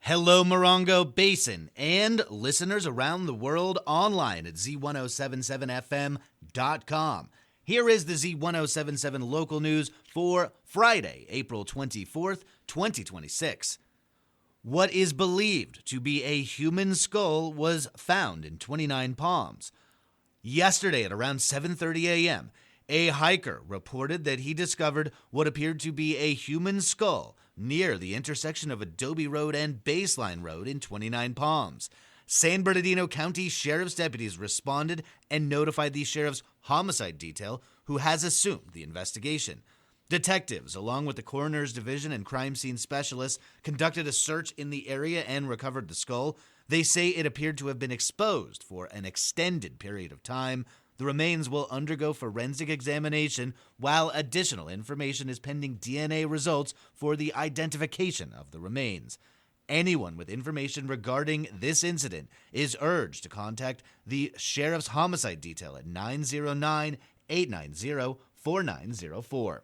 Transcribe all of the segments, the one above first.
Hello, Morongo Basin, and listeners around the world online at Z107.7 FM.com. Here is the Z107.7 Local News for Friday, April 24th, 2026. What is believed to be a human skull was found in 29 Palms. Yesterday at around 7:30 a.m., a hiker reported that he discovered what appeared to be a human skull near the intersection of Adobe Road and Baseline Road in 29 Palms. San Bernardino County Sheriff's deputies responded and notified the Sheriff's Homicide Detail, who has assumed the investigation. Detectives, along with the Coroner's Division and crime scene specialists, conducted a search in the area and recovered the skull. They say it appeared to have been exposed for an extended period of time. The remains will undergo forensic examination, while additional information is pending DNA results for the identification of the remains. Anyone with information regarding this incident is urged to contact the Sheriff's Homicide Detail at 909-890-4904.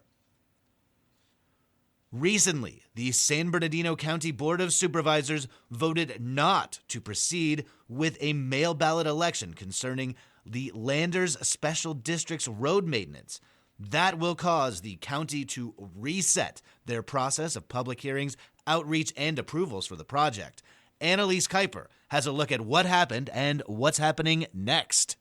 Recently, the San Bernardino County Board of Supervisors voted not to proceed with a mail ballot election concerning the Landers Special District's road maintenance. That will cause the county to reset their process of public hearings, outreach, and approvals for the project. Annalise Kuiper has a look at what happened and what's happening next.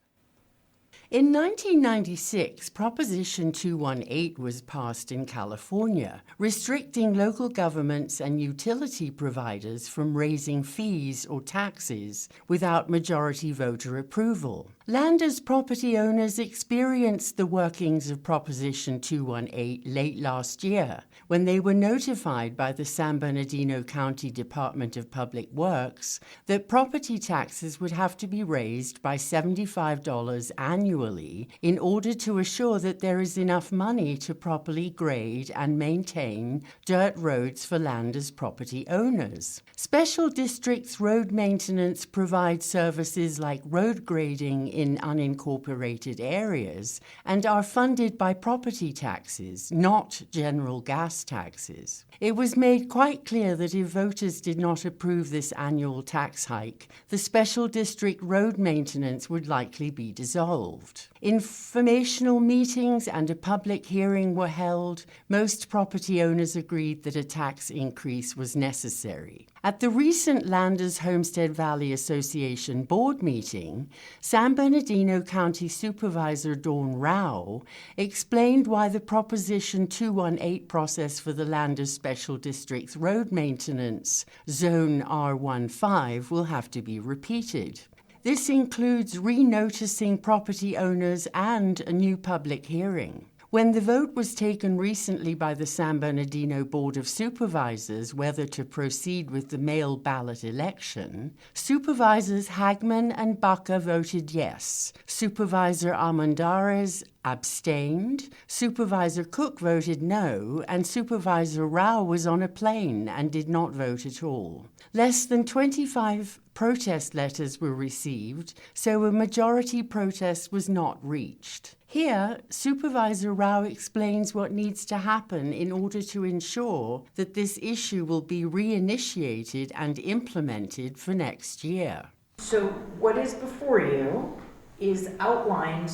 In 1996, Proposition 218 was passed in California, restricting local governments and utility providers from raising fees or taxes without majority voter approval. Landers property owners experienced the workings of Proposition 218 late last year when they were notified by the San Bernardino County Department of Public Works that property taxes would have to be raised by $75 annually in order to assure that there is enough money to properly grade and maintain dirt roads for Landers property owners. Special Districts road maintenance provides services like road grading in unincorporated areas and are funded by property taxes, not general gas taxes. It was made quite clear that if voters did not approve this annual tax hike, the Special District road maintenance would likely be dissolved. Informational meetings and a public hearing were held. Most property owners agreed that a tax increase was necessary. At the recent Landers Homestead Valley Association board meeting, San Bernardino County Supervisor Dawn Rao explained why the Proposition 218 process for the Landers Special District's road maintenance, Zone R15, will have to be repeated. This includes re-noticing property owners and a new public hearing. When the vote was taken recently by the San Bernardino Board of Supervisors whether to proceed with the mail ballot election, Supervisors Hagman and Baca voted yes. Supervisor Armendariz abstained, Supervisor Cook voted no, and Supervisor Rao was on a plane and did not vote at all. Less than 25 protest letters were received, so a majority protest was not reached. Here, Supervisor Rao explains what needs to happen in order to ensure that this issue will be reinitiated and implemented for next year. So what is before you is outlined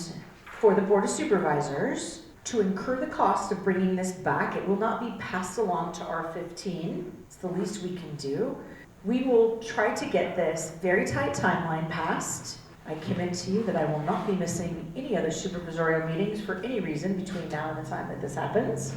for the Board of Supervisors to incur the cost of bringing this back. It will not be passed along to R15. It's the least we can do. We will try to get this very tight timeline passed. I commit to you that I will not be missing any other supervisorial meetings for any reason between now and the time that this happens.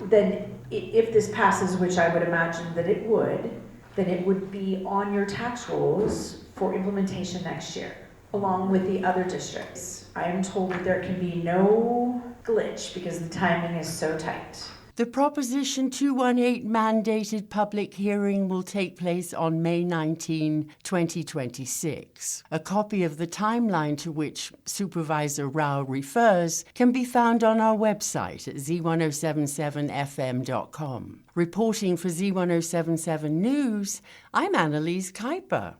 Then if this passes, which I would imagine that it would, then it would be on your tax rolls for implementation next year, along with the other districts. I am told that there can be no glitch because the timing is so tight. The Proposition 218 mandated public hearing will take place on May 19, 2026. A copy of the timeline to which Supervisor Rao refers can be found on our website at Z107.7 FM.com. Reporting for Z107.7 News, I'm Annalise Kuiper.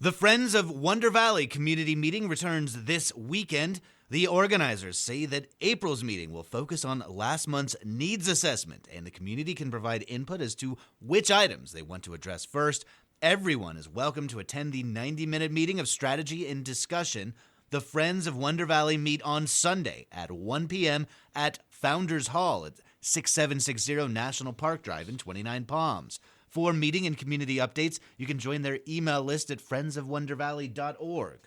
The Friends of Wonder Valley community meeting returns this weekend. The organizers say that April's meeting will focus on last month's needs assessment, and the community can provide input as to which items they want to address first. Everyone is welcome to attend the 90-minute meeting of strategy and discussion. The Friends of Wonder Valley meet on Sunday at 1 p.m. at Founders Hall at 6760 National Park Drive in 29 Palms. For meeting and community updates, you can join their email list at friendsofwondervalley.org.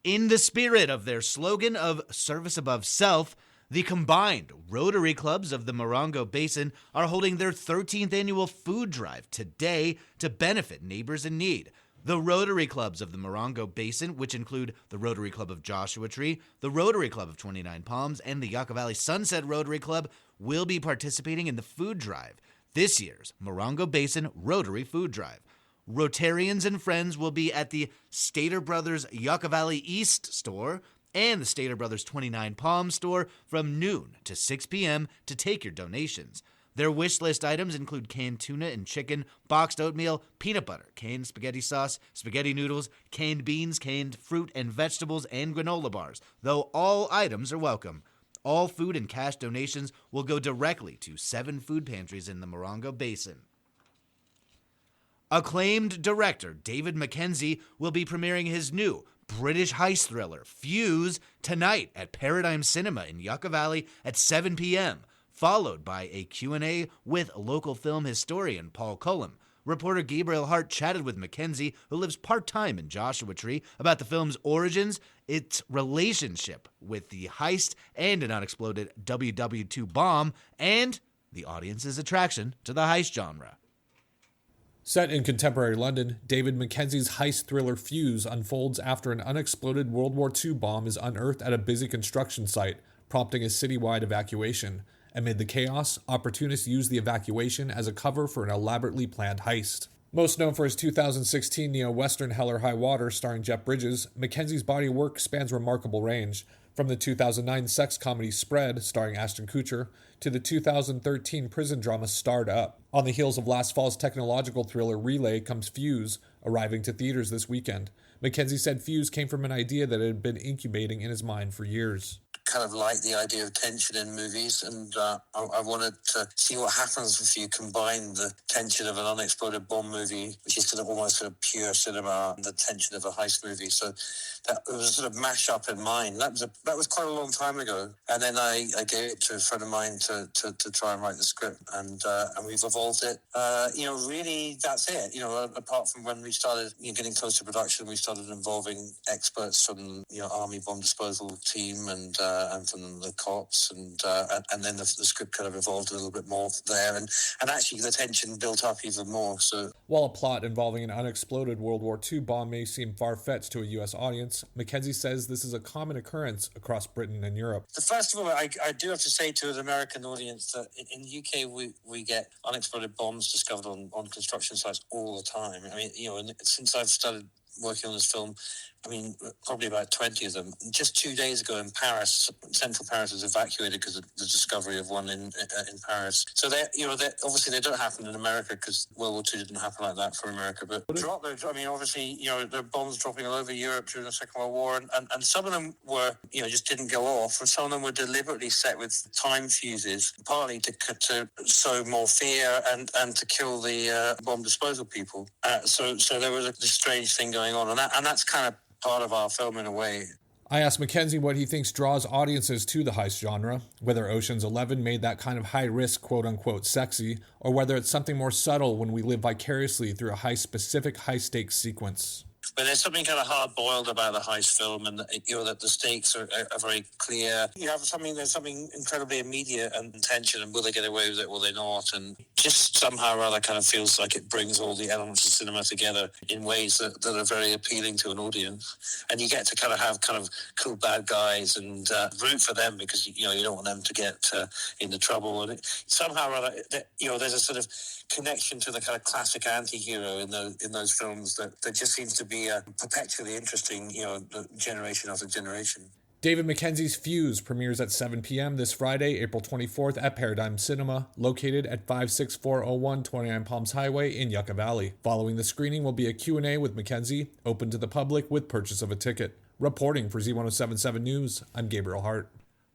In the spirit of their slogan of service above self, the combined Rotary Clubs of the Morongo Basin are holding their 13th annual food drive today to benefit neighbors in need. The Rotary Clubs of the Morongo Basin, which include the Rotary Club of Joshua Tree, the Rotary Club of 29 Palms, and the Yucca Valley Sunset Rotary Club, will be participating in the food drive, this year's Morongo Basin Rotary Food Drive. Rotarians and friends will be at the Stater Brothers Yucca Valley East store and the Stater Brothers 29 Palms store from noon to 6 p.m. to take your donations. Their wish list items include canned tuna and chicken, boxed oatmeal, peanut butter, canned spaghetti sauce, spaghetti noodles, canned beans, canned fruit and vegetables, and granola bars, though all items are welcome. All food and cash donations will go directly to 7 food pantries in the Morongo Basin. Acclaimed director David Mackenzie will be premiering his new British heist thriller, FUZE, tonight at Paradigm Cinema in Yucca Valley at 7 p.m., followed by a Q&A with local film historian Paul Cullum. Reporter Gabriel Hart chatted with Mackenzie, who lives part-time in Joshua Tree, about the film's origins, its relationship with the heist and an unexploded WW2 bomb, and the audience's attraction to the heist genre. Set in contemporary London, David Mackenzie's heist thriller FUZE unfolds after an unexploded World War II bomb is unearthed at a busy construction site, prompting a citywide evacuation. Amid the chaos, opportunists use the evacuation as a cover for an elaborately planned heist. Most known for his 2016 neo-western Hell or High Water starring Jeff Bridges, Mackenzie's body of work spans remarkable range, from the 2009 sex comedy Spread, starring Ashton Kutcher, to the 2013 prison drama Starred Up. On the heels of last fall's technological thriller Relay comes FUZE, arriving to theaters this weekend. Mackenzie said FUZE came from an idea that had been incubating in his mind for years. Kind of like the idea of tension in movies, and I wanted to see what happens if you combine the tension of an unexploded bomb movie, which is sort of almost sort of pure cinema, and the tension of a heist movie. So that was a sort of mash up in mind. That was quite a long time ago, and then I gave it to a friend of mine to try and write the script, and we've evolved it. Really, that's it. Apart from when we started getting close to production, we started involving experts from Army bomb disposal team and from the cops, and then the script kind of evolved a little bit more there, and actually the tension built up even more. So while a plot involving an unexploded World War II bomb may seem far-fetched to a U.S. audience, Mackenzie says this is a common occurrence across Britain and Europe. First of all, I do have to say to an American audience that in the UK we get unexploded bombs discovered on construction sites all the time. I mean, since I've started working on this film, probably about 20 of them. Just 2 days ago in Paris, central Paris was evacuated because of the discovery of one in Paris. So they obviously they don't happen in America because World War II didn't happen like that for America. But obviously, there are bombs dropping all over Europe during the Second World War, and some of them were, just didn't go off, and some of them were deliberately set with time fuses, partly to sow more fear and to kill the bomb disposal people. So there was this strange thing going on, and that's kind of part of our film in a way. I asked Mackenzie what he thinks draws audiences to the heist genre, whether Ocean's 11 made that kind of high-risk, quote-unquote, sexy, or whether it's something more subtle when we live vicariously through a high-specific, high-stakes sequence. But there's something kind of hard-boiled about the heist film, and that the stakes are very clear. There's something incredibly immediate and tension, and will they get away with it, will they not? And just somehow or other kind of feels like it brings all the elements of cinema together in ways that are very appealing to an audience. And you get to kind of have kind of cool bad guys and root for them because you don't want them to get into trouble. And somehow or other, there's a sort of connection to the kind of classic anti-hero in those films that just seems to be perpetually interesting, generation after generation. David Mackenzie's FUZE premieres at 7 p.m. this Friday, April 24th at Paradigm Cinema, located at 56401 29 Palms Highway in Yucca Valley. Following the screening will be a Q&A with Mackenzie, open to the public with purchase of a ticket. Reporting for Z107.7 News, I'm Gabriel Hart.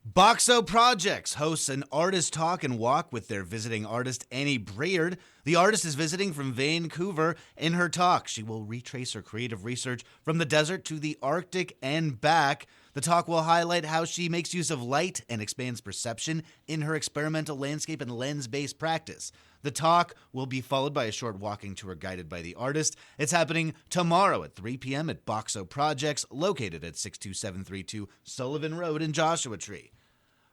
Boxo Projects hosts an artist talk and walk with their visiting artist, Annie Breard. The artist is visiting from Vancouver. In her talk, she will retrace her creative research from the desert to the Arctic and back. The talk will highlight how she makes use of light and expands perception in her experimental landscape and lens-based practice. The talk will be followed by a short walking tour guided by the artist. It's happening tomorrow at 3 p.m. at Boxo Projects, located at 62732 Sullivan Road in Joshua Tree.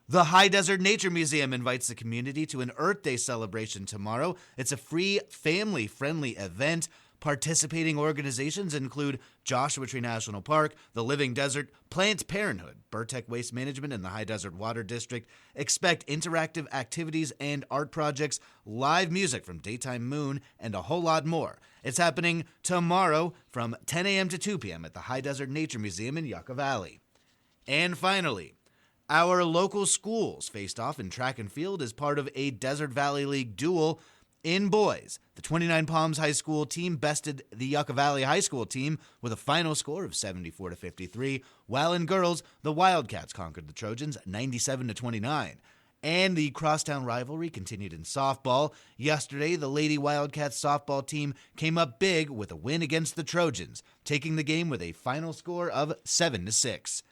The High Desert Nature Museum invites the community to an Earth Day celebration tomorrow. It's a free, family-friendly event. Participating organizations include Joshua Tree National Park, the Living Desert, Planned Parenthood, Burtec Waste Management, and the High Desert Water District. Expect interactive activities and art projects, live music from Daytime Moon, and a whole lot more. It's happening tomorrow from 10 a.m. to 2 p.m. at the High Desert Nature Museum in Yucca Valley. And finally, our local schools faced off in track and field as part of a Desert Valley League duel. In boys, the 29 Palms High School team bested the Yucca Valley High School team with a final score of 74-53, while in girls, the Wildcats conquered the Trojans 97-29. And the crosstown rivalry continued in softball. Yesterday, the Lady Wildcats softball team came up big with a win against the Trojans, taking the game with a final score of 7-6.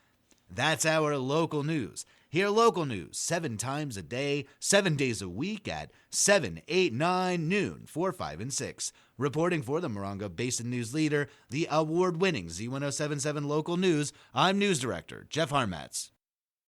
That's our local news. Hear local news 7 times a day, 7 days a week at 7, 8, 9, noon, 4, 5, and 6. Reporting for the Morongo Basin News Leader, the award-winning Z107.7 Local News, I'm News Director Jeff Harmatz.